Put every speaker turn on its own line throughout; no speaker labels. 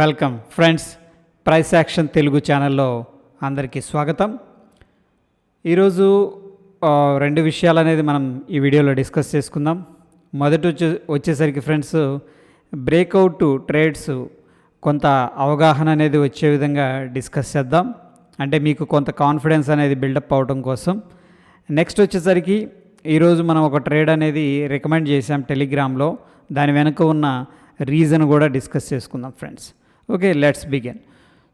Welcome friends, price action Telugu ఛానల్లో అందరికీ స్వాగతం. ఈరోజు రెండు విషయాలు అనేది మనం ఈ వీడియోలో డిస్కస్ చేసుకుందాం. మొదటి వచ్చేసరికి ఫ్రెండ్స్, బ్రేక్అవుట్ ట్రేడ్స్ కొంత అవగాహన అనేది వచ్చే విధంగా డిస్కస్ చేద్దాం. అంటే మీకు కొంత కాన్ఫిడెన్స్ అనేది బిల్డప్ అవడం కోసం. నెక్స్ట్ వచ్చేసరికి ఈరోజు మనం ఒక ట్రేడ్ అనేది రికమెండ్ చేసాం టెలిగ్రామ్లో. దాని వెనుక ఉన్న రీజన్ కూడా డిస్కస్ చేసుకుందాం friends. Okay, let's begin.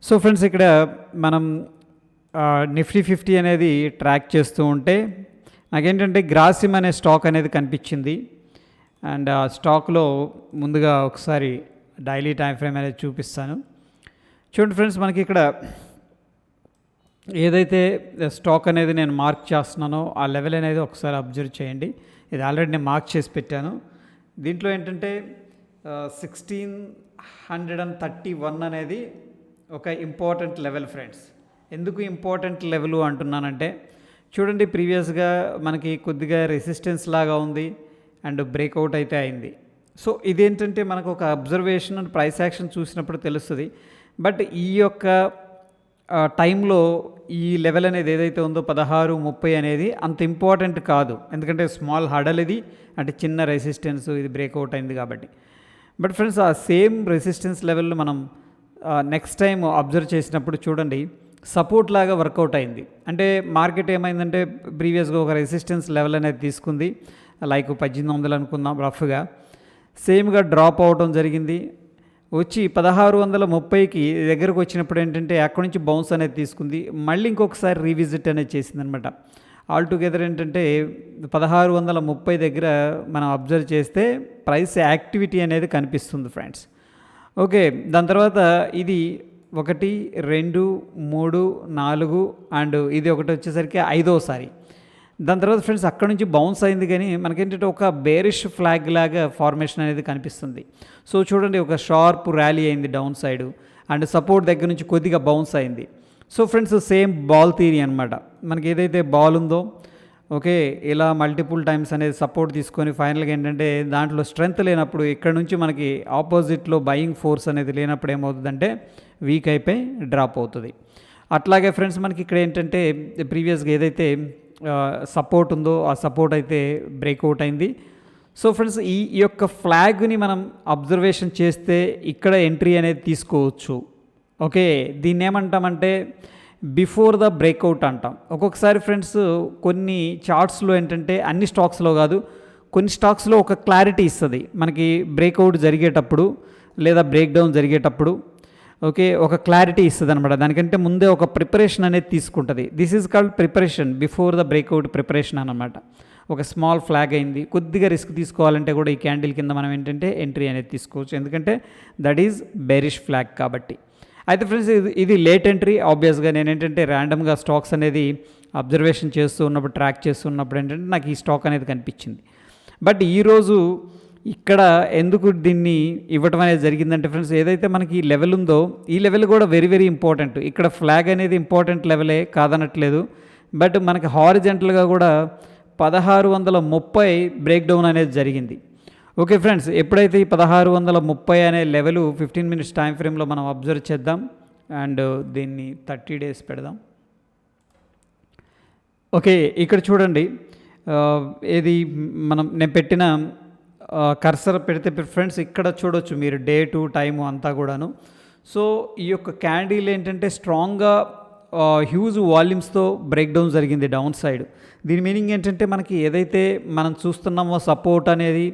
So friends, ఇక్కడ మనం నిఫ్టీ 50 అనేది ట్రాక్ చేస్తూ ఉంటే నాకేంటంటే గ్రాసిమ్ అనే స్టాక్ అనేది కనిపించింది. అండ్ ఆ స్టాక్లో ముందుగా ఒకసారి డైలీ టైం ఫ్రేమ్ అనేది చూపిస్తాను. చూడండి ఫ్రెండ్స్, మనకి ఇక్కడ ఏదైతే స్టాక్ అనేది నేను మార్క్ చేస్తున్నానో ఆ లెవెల్ అనేది ఒకసారి అబ్జర్వ్ చేయండి. ఇది ఆల్రెడీ నేను మార్క్ చేసి పెట్టాను. దీంట్లో ఏంటంటే 1631 అనేది ఒక ఇంపార్టెంట్ లెవెల్ ఫ్రెండ్స్. ఎందుకు ఇంపార్టెంట్ లెవెల్ అంటున్నానంటే, చూడండి, ప్రీవియస్గా మనకి కొద్దిగా రెసిస్టెన్స్ లాగా ఉంది అండ్ బ్రేక్అవుట్ అయితే అయింది. సో ఇదేంటంటే మనకు ఒక అబ్జర్వేషన్ అండ్ ప్రైస్ యాక్షన్ చూసినప్పుడు తెలుస్తుంది. బట్ ఈ యొక్క టైంలో ఈ లెవెల్ అనేది ఏదైతే ఉందో 1630 అనేది అంత ఇంపార్టెంట్ కాదు. ఎందుకంటే స్మాల్ హడల్ ఇది, అంటే చిన్న రెసిస్టెన్స్, ఇది బ్రేక్అవుట్ అయింది కాబట్టి. బట్ ఫ్రెండ్స్, ఆ సేమ్ రెసిస్టెన్స్ లెవెల్ మనం నెక్స్ట్ టైం అబ్జర్వ్ చేసినప్పుడు చూడండి, సపోర్ట్ లాగా వర్కౌట్ అయింది. అంటే మార్కెట్ ఏమైందంటే ప్రీవియస్గా ఒక రెసిస్టెన్స్ లెవెల్ అనేది తీసుకుంది, లైక్ 1800 అనుకుందాం రఫ్గా. సేమ్గా డ్రాప్ అవడం జరిగింది. వచ్చి 1630కి దగ్గరకు వచ్చినప్పుడు ఏంటంటే అక్కడి నుంచి బౌన్స్ అనేది తీసుకుంది, మళ్ళీ ఇంకొకసారి రీవిజిట్ అనేది చేసింది అనమాట. ఆల్టుగెదర్ ఏంటంటే 1630 దగ్గర మనం అబ్జర్వ్ చేస్తే ప్రైస్ యాక్టివిటీ అనేది కనిపిస్తుంది ఫ్రెండ్స్. ఓకే, దాని తర్వాత ఇది 1, 2, 3, 4 అండ్ ఇది ఒకటి వచ్చేసరికి 5వసారి. దాని తర్వాత ఫ్రెండ్స్ అక్కడ నుంచి బౌన్స్ అయింది, కానీ మనకేంటంటే ఒక బేరిష్ ఫ్లాగ్ లాగా ఫార్మేషన్ అనేది కనిపిస్తుంది. సో చూడండి, ఒక షార్ప్ ర్యాలీ అయింది డౌన్ సైడ్ అండ్ సపోర్ట్ దగ్గర నుంచి కొద్దిగా బౌన్స్ అయింది. So friends, same ball theory అనమాట. మనకి ఏదైతే బాల్ ఉందో, ఓకే, ఇలా మల్టిపుల్ టైమ్స్ అనేది సపోర్ట్ తీసుకొని ఫైనల్గా ఏంటంటే దాంట్లో స్ట్రెంగ్త్ లేనప్పుడు, ఇక్కడ నుంచి మనకి ఆపోజిట్లో బయింగ్ ఫోర్స్ అనేది లేనప్పుడు ఏమవుతుందంటే వీక్ అయిపోయి డ్రాప్ అవుతుంది. అట్లాగే ఫ్రెండ్స్, మనకి ఇక్కడ ఏంటంటే ప్రీవియస్గా ఏదైతే సపోర్ట్ ఉందో ఆ సపోర్ట్ అయితే బ్రేక్అవుట్ అయింది. సో ఫ్రెండ్స్, ఈ యొక్క ఫ్లాగ్ని మనం అబ్జర్వేషన్ చేస్తే ఇక్కడ ఎంట్రీ అనేది తీసుకోవచ్చు. ఓకే, దీన్ని ఏమంటామంటే బిఫోర్ ద బ్రేక్అవుట్ అంటాం. ఒక్కొక్కసారి ఫ్రెండ్స్ కొన్ని చార్ట్స్లో ఏంటంటే, అన్ని స్టాక్స్లో కాదు, కొన్ని స్టాక్స్లో ఒక క్లారిటీ ఇస్తుంది మనకి బ్రేక్అవుట్ జరిగేటప్పుడు లేదా బ్రేక్ డౌన్ జరిగేటప్పుడు. ఓకే, ఒక క్లారిటీ ఇస్తుంది అనమాట. దానికంటే ముందే ఒక ప్రిపరేషన్ అనేది తీసుకుంటుంది. This is called preparation, before the breakout preparation అనమాట. ఒక స్మాల్ ఫ్లాగ్ అయింది, కొద్దిగా రిస్క్ తీసుకోవాలంటే కూడా ఈ క్యాండిల్ కింద మనం ఏంటంటే ఎంట్రీ అనేది తీసుకోవచ్చు, ఎందుకంటే దట్ ఈజ్ బేరిష్ ఫ్లాగ్ కాబట్టి. అయితే ఫ్రెండ్స్, ఇది లేట్ ఎంట్రీ. ఆబ్వియస్గా నేను ఏంటంటే ర్యాండమ్గా స్టాక్స్ అనేది అబ్జర్వేషన్ చేస్తూ ఉన్నప్పుడు, ట్రాక్ చేస్తున్నప్పుడు ఏంటంటే నాకు ఈ స్టాక్ అనేది కనిపించింది. బట్ ఈరోజు ఇక్కడ ఎందుకు దీన్ని ఇవ్వటం అనేది జరిగిందంటే ఫ్రెండ్స్, ఏదైతే మనకి ఈ లెవెల్ ఉందో ఈ లెవెల్ కూడా వెరీ వెరీ ఇంపార్టెంట్. ఇక్కడ ఫ్లాగ్ అనేది ఇంపార్టెంట్ లెవెలే, కాదనట్లేదు. బట్ మనకి హారిజెంటల్గా కూడా 1630 బ్రేక్ డౌన్ అనేది జరిగింది. ఓకే ఫ్రెండ్స్, ఎప్పుడైతే ఈ 1630 అనే లెవెల్ 15 మినిట్స్ టైం ఫ్రేమ్లో మనం అబ్జర్వ్ చేద్దాం అండ్ దీన్ని 30 డేస్ పెడదాం. ఓకే, ఇక్కడ చూడండి, ఏది నేను పెట్టిన కర్సర్ పెడితే ఫ్రెండ్స్ ఇక్కడ చూడొచ్చు మీరు డేటు టైము అంతా కూడాను. సో ఈ యొక్క క్యాండిల్ ఏంటంటే స్ట్రాంగ్గా హ్యూజ్ వాల్యూమ్స్తో బ్రేక్ డౌన్ జరిగింది డౌన్ సైడ్. దీని మీనింగ్ ఏంటంటే మనకి ఏదైతే మనం చూస్తున్నామో సపోర్ట్ అనేది,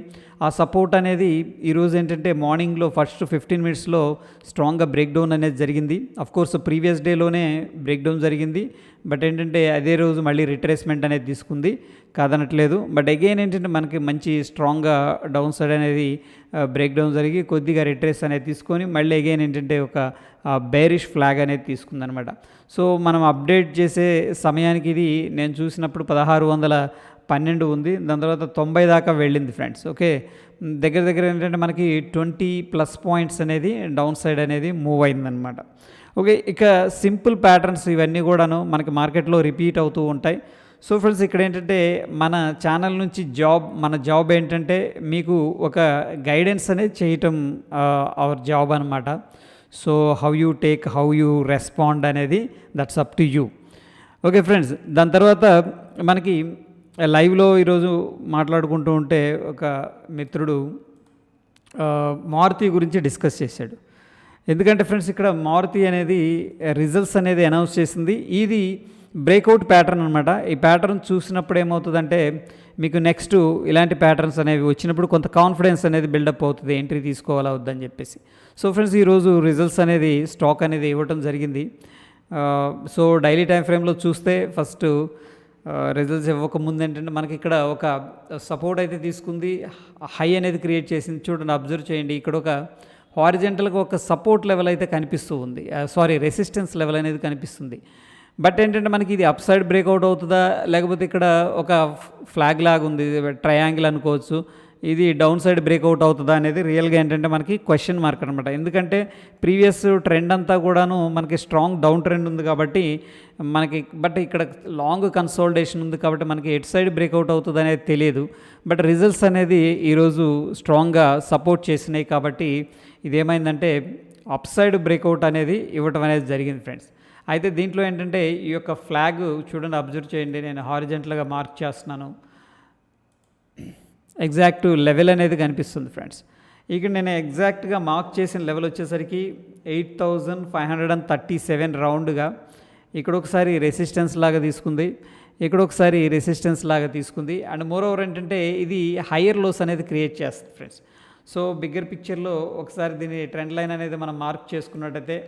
ఆ సపోర్ట్ అనేది ఈరోజు ఏంటంటే మార్నింగ్లో ఫస్ట్ 15 మినిట్స్లో స్ట్రాంగ్గా బ్రేక్ డౌన్ అనేది జరిగింది. అఫ్కోర్స్ ప్రీవియస్ డేలోనే బ్రేక్ డౌన్ జరిగింది, బట్ ఏంటంటే అదే రోజు మళ్ళీ రిట్రేస్మెంట్ అనేది తీసుకుంది, కాదనట్లేదు. బట్ అగైన్ ఏంటంటే మనకి మంచి స్ట్రాంగ్గా డౌన్ సైడ్ అనేది బ్రేక్ డౌన్ జరిగి కొద్దిగా రిట్రేస్ అనేది తీసుకొని మళ్ళీ అగైన్ ఏంటంటే ఒక బేరిష్ ఫ్లాగ్ అనేది తీసుకుందనమాట. సో మనం అప్డేట్ చేసే సమయానికి ఇది నేను చూసినప్పుడు 1612 ఉంది. దాని తర్వాత 90 దాకా వెళ్ళింది ఫ్రెండ్స్. ఓకే, దగ్గర దగ్గర ఏంటంటే మనకి 20+ పాయింట్స్ అనేది డౌన్ సైడ్ అనేది మూవ్ అయిందనమాట. ఓకే, ఇక సింపుల్ ప్యాటర్న్స్ ఇవన్నీ కూడాను మనకి మార్కెట్లో రిపీట్ అవుతూ ఉంటాయి. సో ఫ్రెండ్స్, ఇక్కడ ఏంటంటే మన ఛానల్ నుంచి మన జాబ్ ఏంటంటే మీకు ఒక గైడెన్స్ అనేది చేయటం అవర్ జాబ్ అనమాట. So how you take, how you respond అనేది that's up to you. Okay friends, దాని తర్వాత మనకి లైవ్లో ఈరోజు మాట్లాడుకుంటూ ఉంటే ఒక మిత్రుడు మారుతి గురించి డిస్కస్ చేశాడు. ఎందుకంటే ఫ్రెండ్స్ ఇక్కడ మారుతి అనేది రిజల్ట్స్ అనేది అనౌన్స్ చేసింది. ఇది బ్రేక్అవుట్ ప్యాటర్న్ అనమాట. ఈ ప్యాటర్న్ చూసినప్పుడు ఏమవుతుందంటే మీకు నెక్స్ట్ ఇలాంటి ప్యాటర్న్స్ అనేవి వచ్చినప్పుడు కొంత కాన్ఫిడెన్స్ అనేది బిల్డప్ అవుతుంది, ఎంట్రీ తీసుకోవాలా వద్దని చెప్పేసి. సో ఫ్రెండ్స్ ఈరోజు రిజల్ట్స్ అనేది స్టాక్ అనేది ఇవ్వటం జరిగింది. సో డైలీ టైం ఫ్రేమ్లో చూస్తే ఫస్ట్ రిజల్ట్స్ ఇవ్వకముందు ఏంటంటే మనకి ఇక్కడ ఒక సపోర్ట్ అయితే తీసుకుంది, హై అనేది క్రియేట్ చేసింది. చూడండి, అబ్జర్వ్ చేయండి, ఇక్కడ ఒక హారిజెంటల్గా ఒక సపోర్ట్ లెవెల్ అయితే కనిపిస్తూ ఉంది, రెసిస్టెన్స్ లెవెల్ అనేది కనిపిస్తుంది. బట్ ఏంటంటే మనకి ఇది అప్ సైడ్ బ్రేక్అవుట్ అవుతుందా, లేకపోతే ఇక్కడ ఒక ఫ్లాగ్ లాగా ఉంది, ట్రయాంగిల్ అనుకోవచ్చు, ఇది డౌన్ సైడ్ బ్రేక్అవుట్ అవుతుందా అనేది రియల్గా ఏంటంటే మనకి క్వశ్చన్ మార్క్ అనమాట. ఎందుకంటే ప్రీవియస్ ట్రెండ్ అంతా కూడాను మనకి స్ట్రాంగ్ డౌన్ ట్రెండ్ ఉంది కాబట్టి మనకి, బట్ ఇక్కడ లాంగ్ కన్సాలిడేషన్ ఉంది కాబట్టి మనకి ఎట్ సైడ్ బ్రేక్అవుట్ అవుతుంది అనేది తెలియదు. బట్ రిజల్ట్స్ అనేది ఈరోజు స్ట్రాంగ్గా సపోర్ట్ చేసినాయి కాబట్టి ఇదేమైందంటే అప్ సైడ్ బ్రేక్అవుట్ అనేది ఇవ్వటం అనేది జరిగింది ఫ్రెండ్స్. అయితే దీంట్లో ఏంటంటే ఈ యొక్క ఫ్లాగ్ చూడండి, అబ్జర్వ్ చేయండి, నేను హారిజెంటల్గా మార్క్ చేస్తున్నాను, ఎగ్జాక్ట్ లెవెల్ అనేది కనిపిస్తుంది ఫ్రెండ్స్. ఇక్కడ నేను ఎగ్జాక్ట్గా మార్క్ చేసిన లెవెల్ వచ్చేసరికి 8537 రౌండ్గా ఇక్కడ ఒకసారి రెసిస్టెన్స్ లాగా తీసుకుంది, ఇక్కడ ఒకసారి రెసిస్టెన్స్ లాగా తీసుకుంది. అండ్ మోర్ ఓవర్ ఏంటంటే ఇది హయ్యర్ లోస్ అనేది క్రియేట్ చేస్తుంది ఫ్రెండ్స్. సో బిగ్గర్ పిక్చర్లో ఒకసారి దీని ట్రెండ్ లైన్ అనేది మనం మార్క్ చేసుకున్నట్టయితే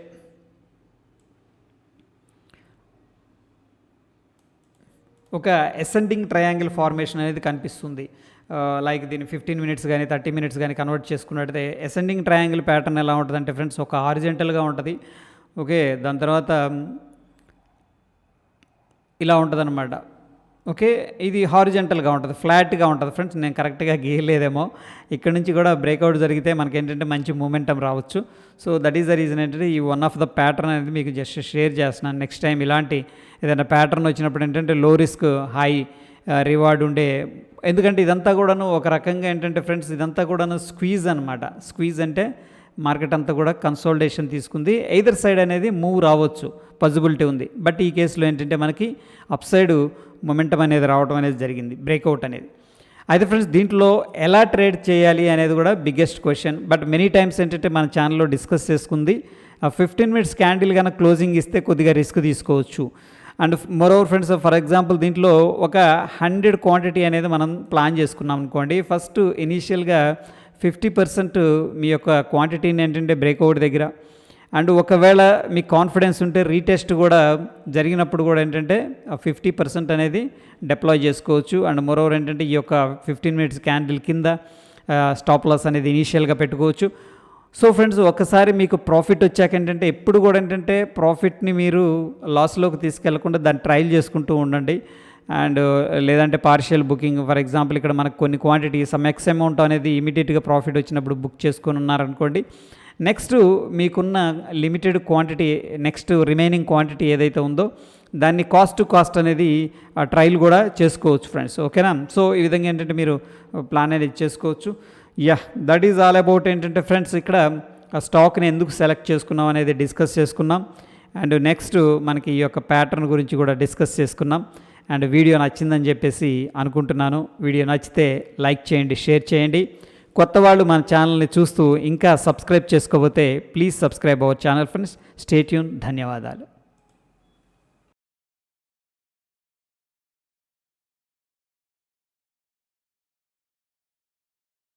ఒక అసెండింగ్ ట్రయాంగిల్ ఫార్మేషన్ అనేది కనిపిస్తుంది. లైక్ దీన్ని 15 మినిట్స్ కానీ 30 మినిట్స్ కానీ కన్వర్ట్ చేసుకున్నట్టయితే అసెండింగ్ ట్రయాంగిల్ ప్యాటర్న్ ఎలా ఉంటుందంటే ఫ్రెండ్స్ ఒక హారిజెంటల్గా ఉంటుంది. ఓకే, దాని తర్వాత ఇలా ఉంటుందన్నమాట. ఓకే, ఇది హారిజెంటల్గా ఉంటుంది, ఫ్లాట్గా ఉంటుంది ఫ్రెండ్స్. నేను కరెక్ట్గా గీయలేదేమో, ఇక్కడ నుంచి కూడా బ్రేక్అవుట్ జరిగితే మనకి ఏంటంటే మంచి మూమెంటం రావచ్చు. So that is the reason ఏంటంటే ఈ వన్ ఆఫ్ ద ప్యాటర్న్ అనేది మీకు జస్ట్ షేర్ చేస్తున్నాను. నెక్స్ట్ టైం ఇలాంటి ఏదైనా ప్యాటర్న్ వచ్చినప్పుడు ఏంటంటే లో రిస్క్ హై రివార్డ్ ఉండే, ఎందుకంటే ఇదంతా కూడాను ఒక రకంగా ఏంటంటే ఫ్రెండ్స్ ఇదంతా కూడాను స్క్వీజ్ అనమాట. స్క్వీజ్ అంటే మార్కెట్ అంతా కూడా కన్సాలిడేషన్ తీసుకుంది, ఎయిదర్ సైడ్ అనేది మూవ్ రావచ్చు, పాసిబిలిటీ ఉంది. బట్ ఈ కేసులో ఏంటంటే మనకి అప్ సైడ్ మొమెంటం అనేది రావడం అనేది జరిగింది, బ్రేక్అవుట్ అనేది. అయితే ఫ్రెండ్స్ దీంట్లో ఎలా ట్రేడ్ చేయాలి అనేది కూడా biggest question. But many times ఏంటంటే మన ఛానల్లో డిస్కస్ చేసుకుంది, 15 మినిట్స్ క్యాండిల్ కనుక క్లోజింగ్ ఇస్తే కొద్దిగా రిస్క్ తీసుకోవచ్చు. And moreover friends, for example దీంట్లో ఒక 100 క్వాంటిటీ అనేది మనం ప్లాన్ చేసుకున్నాం అనుకోండి. ఫస్ట్ ఇనీషియల్గా 50% మీ యొక్క క్వాంటిటీని ఏంటంటే బ్రేక్అవుట్ దగ్గర, అండ్ ఒకవేళ మీకు కాన్ఫిడెన్స్ ఉంటే రీటెస్ట్ కూడా జరిగినప్పుడు కూడా ఏంటంటే 50% అనేది డిప్లాయ్ చేసుకోవచ్చు. అండ్ మోరోవర్ ఏంటంటే ఈ యొక్క 15 మినిట్స్ క్యాండిల్ కింద స్టాప్ లాస్ అనేది ఇనీషియల్గా పెట్టుకోవచ్చు. సో ఫ్రెండ్స్ ఒక్కసారి మీకు ప్రాఫిట్ వచ్చాక ఏంటంటే ఎప్పుడు కూడా ఏంటంటే ప్రాఫిట్ని మీరు లాస్లోకి తీసుకెళ్లకుండా దాన్ని ట్రయల్ చేసుకుంటూ ఉండండి. అండ్ లేదంటే పార్షియల్ బుకింగ్, ఫర్ ఎగ్జాంపుల్ ఇక్కడ మనకు కొన్ని క్వాంటిటీ సమ్ ఎక్స్ అమౌంట్ అనేది ఇమీడియట్గా ప్రాఫిట్ వచ్చినప్పుడు బుక్ చేసుకొని ఉన్నారనుకోండి, నెక్స్ట్ మీకున్న limited quantity, next remaining quantity ఏదైతే ఉందో దాన్ని కాస్ట్ టు కాస్ట్ అనేది ట్రయల్ కూడా చేసుకోవచ్చు ఫ్రెండ్స్. ఓకేనా? సో ఈ విధంగా ఏంటంటే మీరు ప్లాన్ అనేది చేసుకోవచ్చు. దట్ ఈజ్ ఆల్ అబౌట్ ఏంటంటే ఫ్రెండ్స్ ఇక్కడ ఆ స్టాక్ని ఎందుకు సెలెక్ట్ చేసుకున్నాం అనేది డిస్కస్ చేసుకున్నాం. అండ్ నెక్స్ట్ మనకి ఈ యొక్క ప్యాటర్న్ గురించి కూడా డిస్కస్ చేసుకున్నాం. అండ్ వీడియో నచ్చిందని చెప్పేసి అనుకుంటున్నాను. వీడియో నచ్చితే లైక్ చేయండి, షేర్ చేయండి. కొత్త వాళ్ళు మన ఛానల్ని చూస్తూ ఇంకా సబ్స్క్రైబ్ చేసుకోకపోతే please subscribe our channel friends. Stay tune. ధన్యవాదాలు.